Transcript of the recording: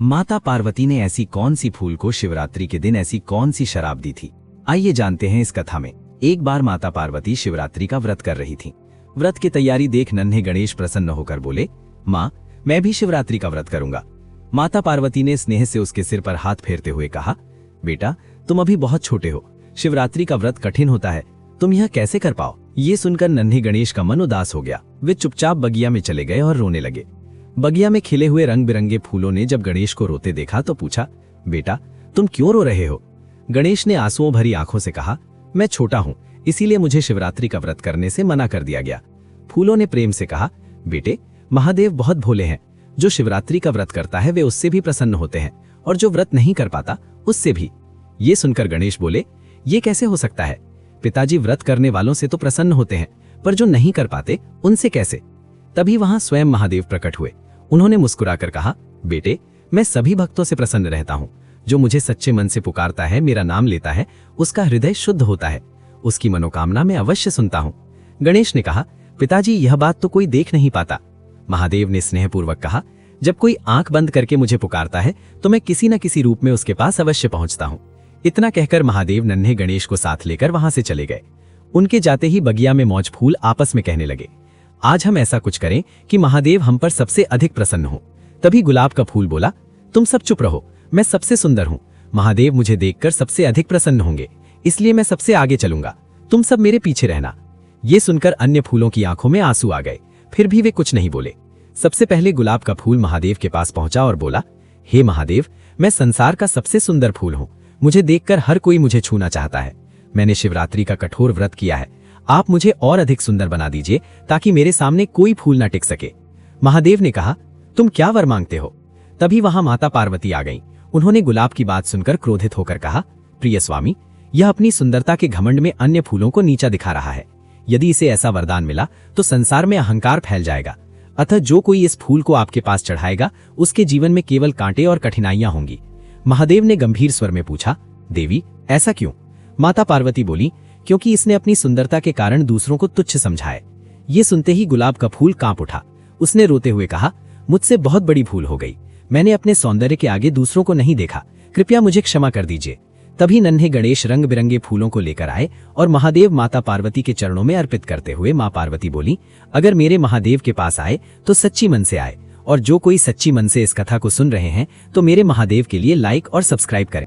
माता पार्वती ने ऐसी कौन सी फूल को शिवरात्रि के दिन ऐसी कौन सी शराब दी थी? आइए जानते हैं इस कथा में। एक बार माता पार्वती शिवरात्रि का व्रत कर रही थी। व्रत की तैयारी देख नन्हे गणेश प्रसन्न होकर बोले, माँ, मैं भी शिवरात्रि का व्रत करूंगा। माता पार्वती ने स्नेह से उसके सिर पर हाथ फेरते हुए कहा, बेटा, तुम अभी बहुत छोटे हो, शिवरात्रि का व्रत कठिन होता है, तुम यह कैसे कर पाओ? ये सुनकर नन्हे गणेश का मन उदास हो गया। वे चुपचाप बगिया में चले गए और रोने लगे। बगिया में खिले हुए रंग बिरंगे फूलों ने जब गणेश को रोते देखा तो पूछा, बेटा, तुम क्यों रो रहे हो? गणेश ने आंसुओं भरी आंखों से कहा, मैं छोटा हूं, इसीलिए मुझे शिवरात्रि का व्रत करने से मना कर दिया गया। फूलों ने प्रेम से कहा, बेटे, महादेव बहुत भोले हैं, जो शिवरात्रि का व्रत करता है वे उससे भी प्रसन्न होते हैं, और जो व्रत नहीं कर पाता उससे भी। ये सुनकर गणेश बोले, ये कैसे हो सकता है? पिताजी व्रत करने वालों से तो प्रसन्न होते हैं, पर जो नहीं कर पाते उनसे कैसे? तभी वहां स्वयं महादेव प्रकट हुए। उन्होंने मुस्कुराकर कहा, बेटे, मैं सभी भक्तों से प्रसन्न रहता हूं। जो मुझे सच्चे मन से पुकारता है, मेरा नाम लेता है, उसका हृदय शुद्ध होता है, उसकी मनोकामना मैं अवश्य सुनता हूं। गणेश ने कहा, पिताजी, यह बात तो कोई देख नहीं पाता। महादेव ने स्नेहपूर्वक कहा, जब कोई आंख बंद करके मुझे पुकारता है तो मैं किसी न किसी रूप में उसके पास अवश्य पहुंचता हूं। इतना कहकर महादेव नन्हे गणेश को साथ लेकर वहां से चले गए। उनके जाते ही बगिया में मौज फूल आपस में कहने लगे, आज हम ऐसा कुछ करें कि महादेव हम पर सबसे अधिक प्रसन्न हो। तभी गुलाब का फूल बोला, तुम सब चुप रहो, मैं सबसे सुंदर हूं, महादेव मुझे देखकर सबसे अधिक प्रसन्न होंगे, इसलिए मैं सबसे आगे चलूंगा, तुम सब मेरे पीछे रहना। ये सुनकर अन्य फूलों की आंखों में आंसू आ गए, फिर भी वे कुछ नहीं बोले। सबसे पहले गुलाब का फूल महादेव के पास पहुंचा और बोला, हे महादेव, मैं संसार का सबसे सुंदर फूल हूं, मुझे देखकर हर कोई मुझे छूना चाहता है। मैंने शिवरात्रि का कठोर व्रत किया है, आप मुझे और अधिक सुंदर बना दीजिए ताकि मेरे सामने कोई फूल ना टिक सके। महादेव ने कहा, तुम क्या वर मांगते हो? तभी वहां माता पार्वती आ गईं। उन्होंने गुलाब की बात सुनकर क्रोधित होकर कहा, प्रिय स्वामी, यह अपनी सुंदरता के घमंड में अन्य फूलों को नीचा दिखा रहा है। यदि इसे ऐसा वरदान मिला तो संसार में अहंकार फैल जाएगा। अतः जो कोई इस फूल को आपके पास चढ़ाएगा उसके जीवन में केवल कांटे और कठिनाइयां होंगी। महादेव ने गंभीर स्वर में पूछा, देवी, ऐसा क्यों? माता पार्वती बोली, क्योंकि इसने अपनी सुंदरता के कारण दूसरों को तुच्छ समझा है। ये सुनते ही गुलाब का फूल कांप उठा। उसने रोते हुए कहा, मुझसे बहुत बड़ी भूल हो गई, मैंने अपने सौंदर्य के आगे दूसरों को नहीं देखा, कृपया मुझे क्षमा कर दीजिए। तभी नन्हे गणेश रंग बिरंगे फूलों को लेकर आए और महादेव माता पार्वती के चरणों में अर्पित करते हुए मां पार्वती बोली, अगर मेरे महादेव के पास आए तो सच्ची मन से आए, और जो कोई सच्ची मन से इस कथा को सुन रहे हैं तो मेरे महादेव के लिए लाइक और सब्सक्राइब करें।